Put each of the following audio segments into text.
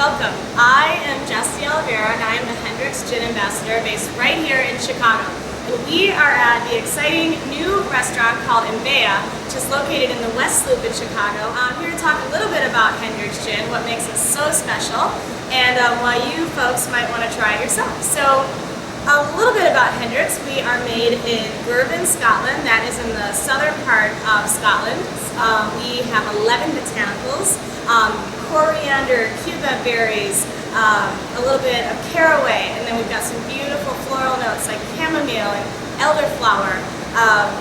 welcome. I am Jess de Oliveira and I am the Hendrick's Gin Ambassador based right here in Chicago. And we are at the exciting new restaurant called Hendrick, which is located in the West Loop in Chicago. I'm here to talk a little bit about Hendrick's Gin, what makes it so special, and why you folks might want to try it yourself. So, a little bit about Hendrick's. We are made in Girvan, Scotland. That is in the southern part of Scotland. We have 11 botanicals, coriander, cuba berries, a little bit of caraway, and then we've got some beautiful floral notes like chamomile and elderflower,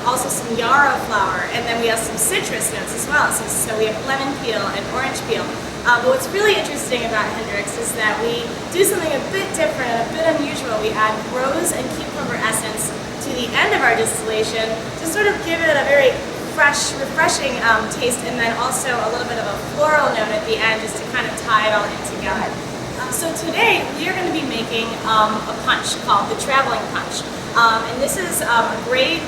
also some yarrow flower, and then we have some citrus notes as well. So we have lemon peel and orange peel. But what's really interesting about Hendrick's is that we do something a bit different and a bit unusual. We add rose and cucumber essence to the end of our distillation to sort of give it a very fresh, refreshing taste, and then also a little bit of a floral note at the end just to kind of tie it all in together. So today we are going to be making a punch called the Traveling Punch. And this is a great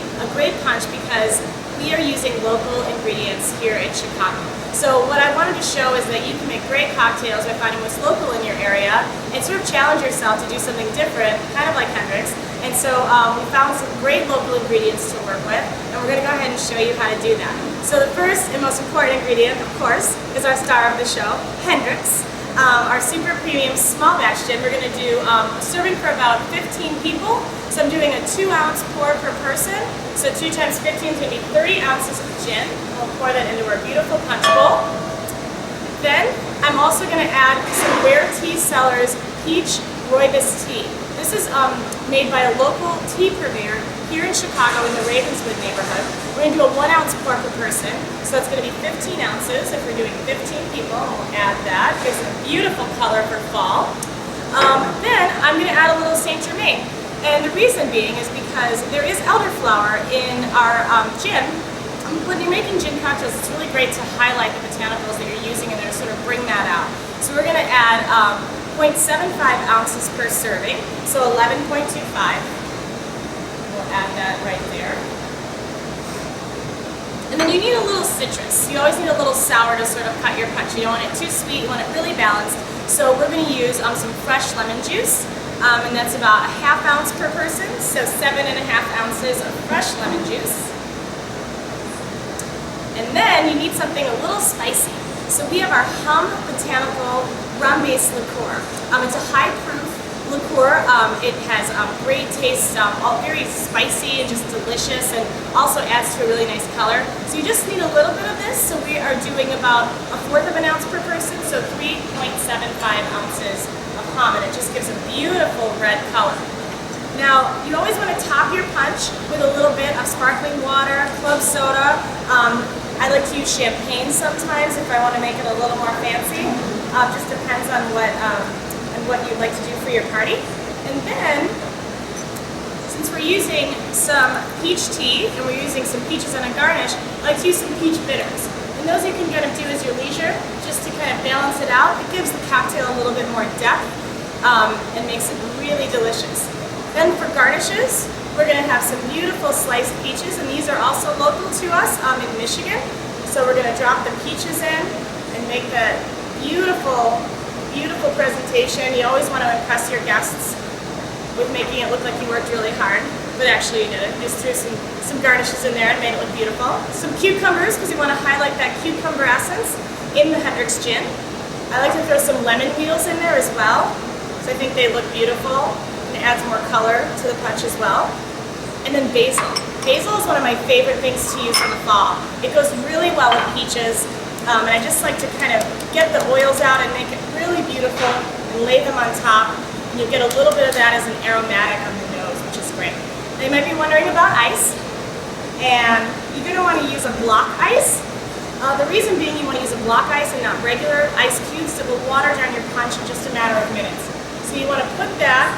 punch because we are using local ingredients here in Chicago. So what I wanted to show is that you can make great cocktails by finding what's local in your area and sort of challenge yourself to do something different, kind of like Hendrick's. And so we found some great local ingredients to work with, and we're going to go ahead and show you how to do that. So the first and most important ingredient, of course, is our star of the show, Hendrick's. Our super premium small batch gin. We're going to do a serving for about 15 people. So I'm doing a 2-ounce pour per person. So 2 times 15 is going to be 30 ounces of gin. We'll pour that into our beautiful punch bowl. Then I'm also going to add some Rare Tea Cellars Peach Rooibos tea. This is made by a local tea purveyor here in Chicago in the Ravenswood neighborhood. We're going to do a 1-ounce pour per person, so that's going to be 15 ounces if we're doing 15 people. We'll add that. Gives it a beautiful color for fall. Then I'm going to add a little Saint Germain, and the reason being is because there is elderflower in our gin. When you're making gin cocktails, it's really great to highlight the botanicals that you're using and then sort of bring that out. So we're going to add 0.75 ounces per serving, so 11.25. We'll add that right there. And then you need a little citrus. You always need a little sour to sort of cut your punch. You don't want it too sweet, you want it really balanced. So we're going to use some fresh lemon juice, and that's about a 1/2 ounce per person, so 7.5 ounces of fresh lemon juice. And then you need something a little spicy. So we have our Hum Botanical rum-based liqueur. It's a high-proof liqueur. It has great taste, all very spicy and just delicious, and also adds to a really nice color. So you just need a little bit of this. So we are doing about 1/4 ounce per person, so 3.75 ounces of hum, and it just gives a beautiful red color. Now, you always want to top your punch with a little bit of sparkling water, club soda. I like to use champagne sometimes if I want to make it a little more fancy. Just depends on what you'd like to do for your party. And then, since we're using some peach tea and we're using some peaches on a garnish, I like to use some peach bitters. And those you can kind of do as your leisure, just to kind of balance it out. It gives the cocktail a little bit more depth and makes it really delicious. Then for garnishes, we're going to have some beautiful sliced peaches, and these are also local to us in Michigan. So we're going to drop the peaches in and make that beautiful, beautiful presentation. You always want to impress your guests with making it look like you worked really hard, but actually you didn't. You just threw some garnishes in there and made it look beautiful. Some cucumbers, because you want to highlight that cucumber essence in the Hendrick's gin. I like to throw some lemon wheels in there as well, so I think they look beautiful. It adds more color to the punch as well. And then basil. Basil is one of my favorite things to use in the fall. It goes really well with peaches, and I just like to kind of get the oils out and make it really beautiful and lay them on top. And you'll get a little bit of that as an aromatic on the nose, which is great. Now you might be wondering about ice, and you're going to want to use a block ice. The reason being you want to use a block ice and not regular ice cubes that will water down your punch in just a matter of minutes. So you want to put that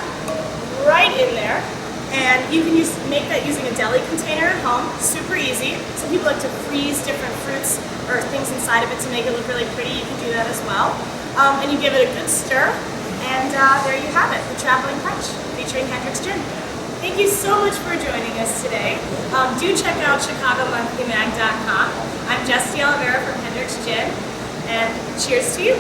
right in there, and you can make that using a deli container at home. Super easy. Some people like to freeze different fruits or things inside of it to make it look really pretty. You can do that as well. And you give it a good stir, and there you have it, the Traveling Punch featuring Hendrick's Gin. Thank you so much for joining us today. Do check out ChicagoMonthlyMag.com. I'm Jess de Oliveira from Hendrick's Gin, and cheers to you.